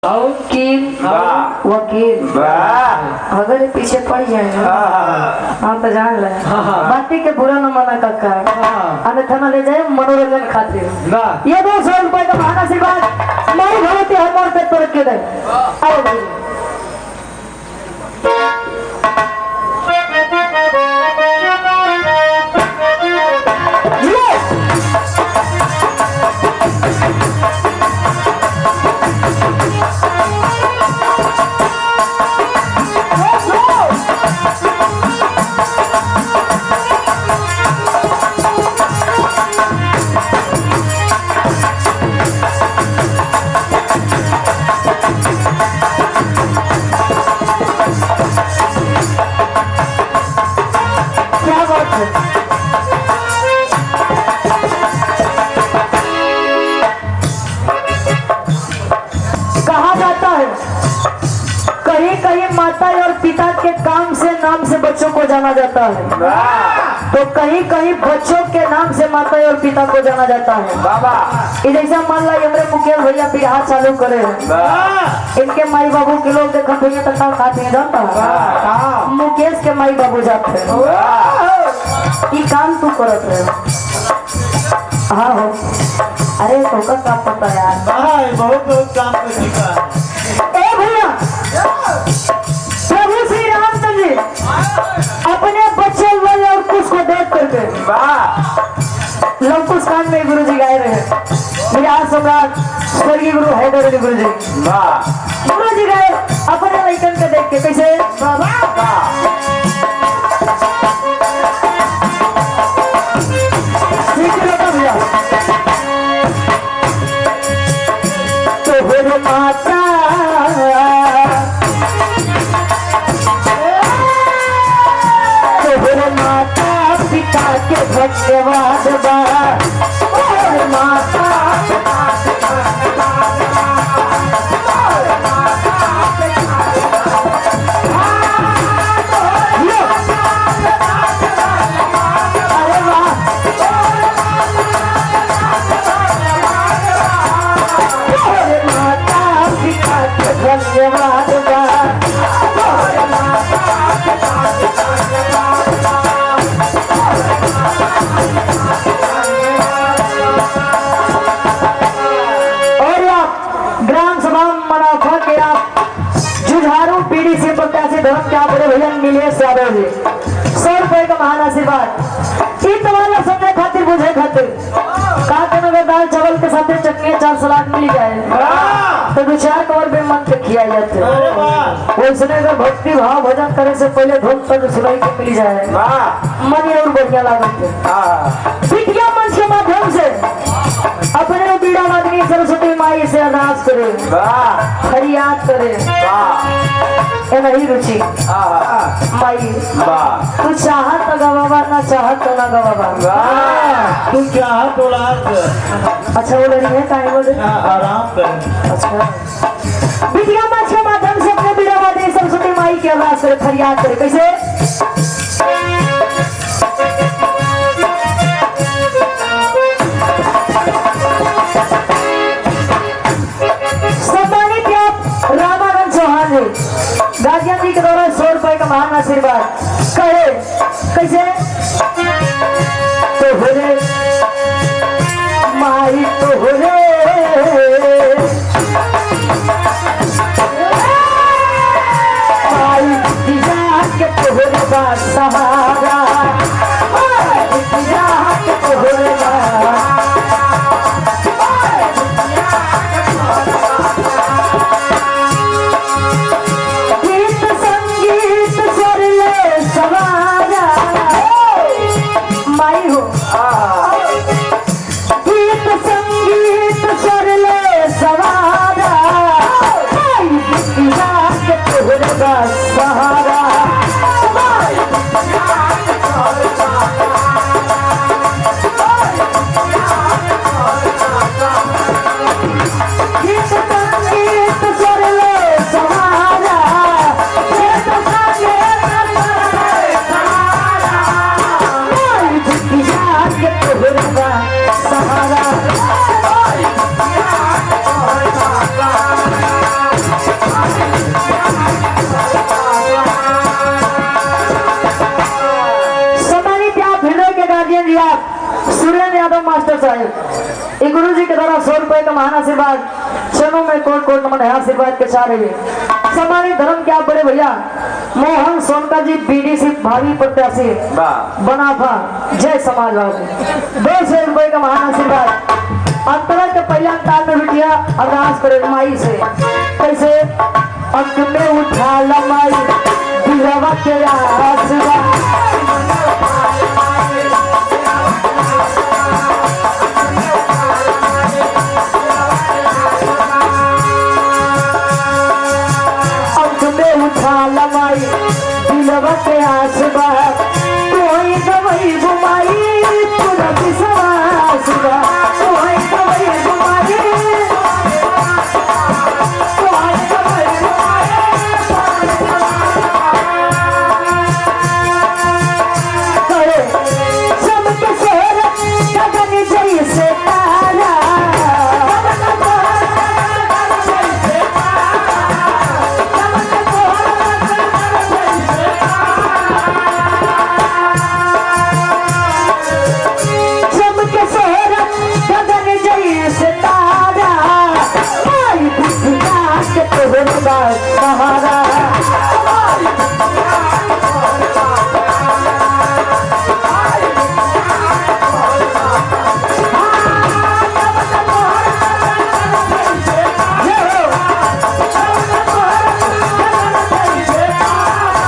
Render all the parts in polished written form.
वकील वकील अगर पीछे पड़ जाए हम तो जान ले बाती के बुरा न मना काका हमें थाना ले जाए मनोरंजन खातिर ये 200 रुपए का भाड़ा से बात मारी भगवती हर मोड़ पे तोड़ के दे आओ भाई कहा जाता है कहीं कहीं माता और पिता के काम से नाम से बच्चों को जाना जाता है तो कहीं कहीं बच्चों के नाम से माता और पिता को जाना जाता है। जैसा मान ला हमारे मुकेश भैया बिहार चालू करे इनके माई बाबू के लोग देखो भैया तक खाते हैं जानता है मुकेश के माई बाबू जाते हैं ये काम तू करत है। हाँ हो अरे तो का काम पता यार बहुत बहुत काम कर चुका है। ए भैया प्रभु श्री रामचंद्र जी अपने बच्चे वाले और कुछ को देख करके लंकुश कांड में गुरु जी गाए रहे बिहार सम्राट स्वर्गीय गुरु हैदर अली गुरु जी गाए अपने लड़कन के देख के कैसे माता माता पिता के धन्यवाद माता धर्म क्या बड़े भैया नीलेश यादव जी 100 रुपए का महान आशीर्वाद ये तुम्हारा समय खातिर बुझे खातिर कहा अगर दाल चावल के साथ चटनी 4 सलाद मिल जाए तो 2-4 कवर भी मन के खिया जाते वैसे अगर भक्ति भाव भजन करे से पहले धूप तक सुनाई के मिल जाए मन और बढ़िया लागत विद्या मंच के माध्यम से अपने बीड़ा वादनी सरस्वती माई से अरदास करे फरियाद करे नहीं रुचि माई तू चाहत तो गवाबा ना चाहत तो ना गवाबा तू चाहत तो अच्छा वो लड़ी है कहीं बोले आराम कर। अच्छा विद्या मंच के माध्यम से अपने बीड़ा वादनी सरस्वती माई की अरदास करे फरियाद करे कैसे गाजिया जी के द्वारा 100 रुपए का महान आशीर्वाद करे कैसे तो हो रे माई तो हो रे माई दिया के तो हो रे बा सहारा दिया के तो हो रे सहारा एवं मास्टर साहब ये गुरु जी के द्वारा 100 रुपए का महान आशीर्वाद चरणों में कोट कोट नमन है आशीर्वाद के चाह रहे सम्मानित धर्म के आप बड़े भैया मोहन सोनका जी बीडीसी भावी प्रत्याशी बना था जय समाजवाद 200 रुपए का महान आशीर्वाद अंतरा के पहला ताल में बिटिया अरदास करे माई से कैसे अंत में उठा लमाई दिलवा के आशीर्वाद लमाई दिलवा के आशीर्वाद तोई गवई घुमाई पूरा विश्वास तोई गवई घुमाई करे सबके शहर गगन जैसे तारा सहारा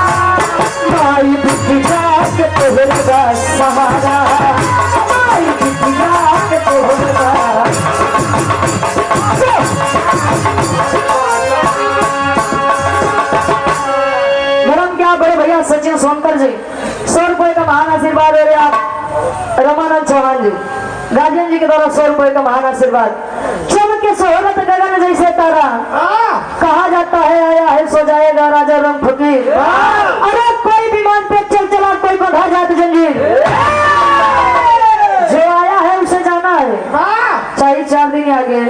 भाई बिटिया के तोहरा सहारा भाई बिटिया के तोहरा बड़े भैया सचिन सोनकर जी 100 रुपए का महान आशीर्वाद हो रहे आप रमानंद चौहान जी गार्जियन जी के द्वारा 100 रुपए का महान आशीर्वाद चमके सोहरत गगन जैसे तारा कहा जाता है आया है सो जाएगा राजा रंग फकीर अरे कोई विमान पे चल चला कोई बंधा जात जंजीर जो आया है उसे जाना है चाहिए 4 दिन आगे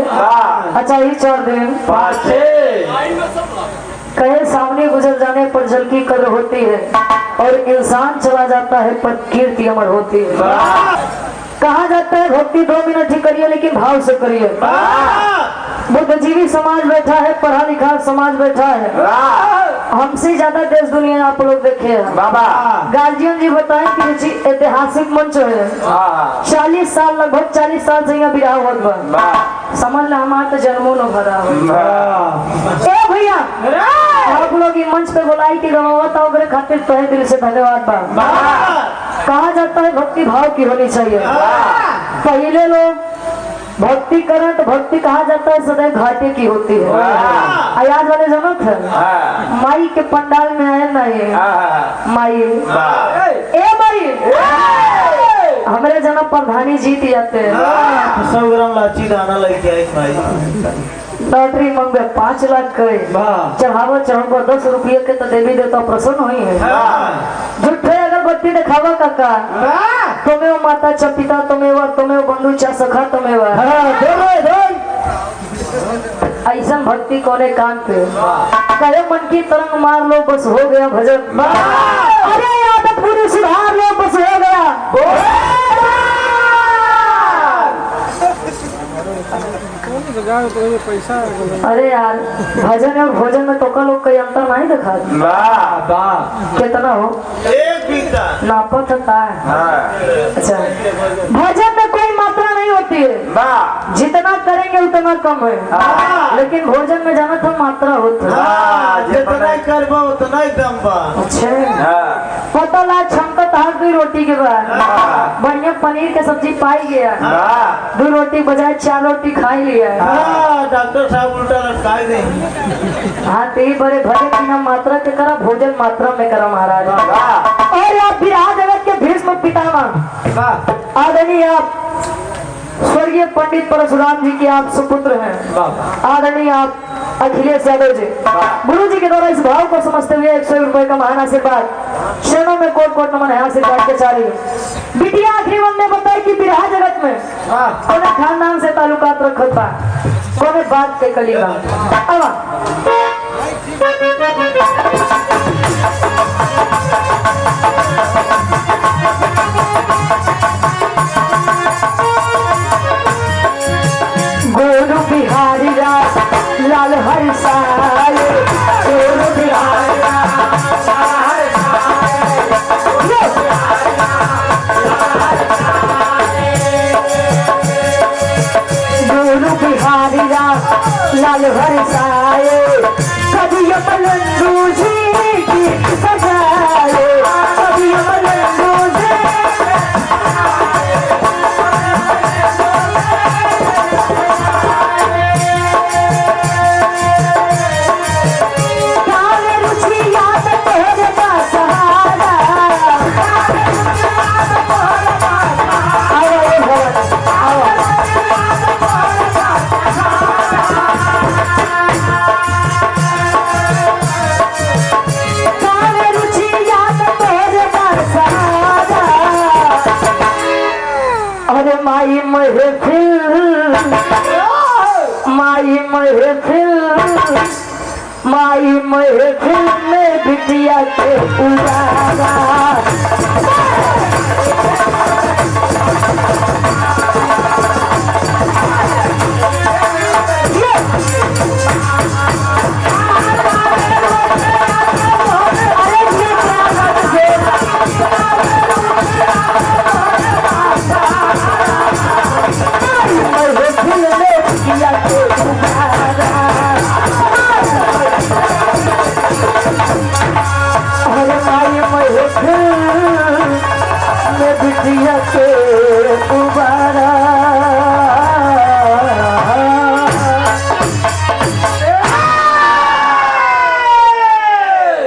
अच्छा ही 4 दिन कहे सामने गुजर जाने पर जल की कदर होती है और इंसान चला जाता है पर कीर्ति अमर होती है कहा जाता है भक्ति 2 मिनट ही करिए लेकिन भाव से करिए बुद्धिजीवी समाज बैठा है पढ़ा लिखा समाज बैठा है हमसे ज्यादा देश दुनिया आप लोग देखे हैं गार्जियन जी बताएं कि ऐतिहासिक मंच है 40 साल लगभग 40 साल से यहाँ विवाह होता समझ लो हमारा तो जन्मों न भरा ए भैया आप लोग ये मंच पे बुलाई की गवावता वगैरह खातिर तहे दिल से धन्यवाद बा कहा जाता है भक्ति भाव की होनी चाहिए पहले लोग भक्ति करें तो भक्ति कहा जाता है सदैव घाटे की होती है आज वाले जरूरत है माई के पंडाल में आए ना ये माई ए माई हमारे जन्म प्रधानी जीत जाते हैं 100 ग्राम लाची दाना लेके आई माई लॉटरी मंगे 5 लाख के चढ़ावा चढ़ावा 10 रुपये के तो देवी देवता प्रसन्न हुई है झूठे अगरबत्ती दिखावा काका तुम्हें माता च पिता तुम्हें बंधु चा सखा तुम्हें ऐसा भक्ति कोने कान पे कहे मन की तरंग मार लो बस हो गया भजन अरे याद पूरी सुधार लो बस हो गया पैसा अरे यार भजन और भोजन में तो का लोग कई अंतर नहीं दिखा कितना हो एक बीता नापत था अच्छा भजन में कोई मात्रा नहीं होती है जितना करेंगे उतना कम है लेकिन भोजन में जाना था मात्रा होती है जितना करबो उतना ही दम बा अच्छा पता ला छमकत हर 2 रोटी के बाद बढ़िया पनीर के सब्जी पाई गया 2 रोटी बजाय 4 रोटी खाई लिया डॉक्टर साहब उल्टा लटकाए दे हाँ तेरी बड़े भले की ना मात्रा के करा भोजन मात्रा में करा महाराज और आप बिहार जगत के भीष्म पितामह आदरणीय आप स्वर्गीय पंडित परशुराम जी के आप सुपुत्र हैं आदरणीय आप अखिलेश यादव जी गुरु जी के द्वारा इस भाव को समझते हुए 100 रुपए का महान आशीर्वाद शरणों में कोट कोट नमन है आशीर्वाद के चारी बिटिया आखिरी मन में बताए कि बिरहा जगत में कोने खानदान से ताल्लुकात रखत बा कोने बात के कलीगा अब बरसाए गुरु बिहारी गुरु बिहारी लाल बरसाए कभी मलंगू जी की सजाए कभी मलंगू जी काले रुचि याद तेरे का सहारा आओ ये भगत आओ काले रुचि याद तेरे का सहारा अरे माई महफिल माई महफिल में बिटिया के उजाला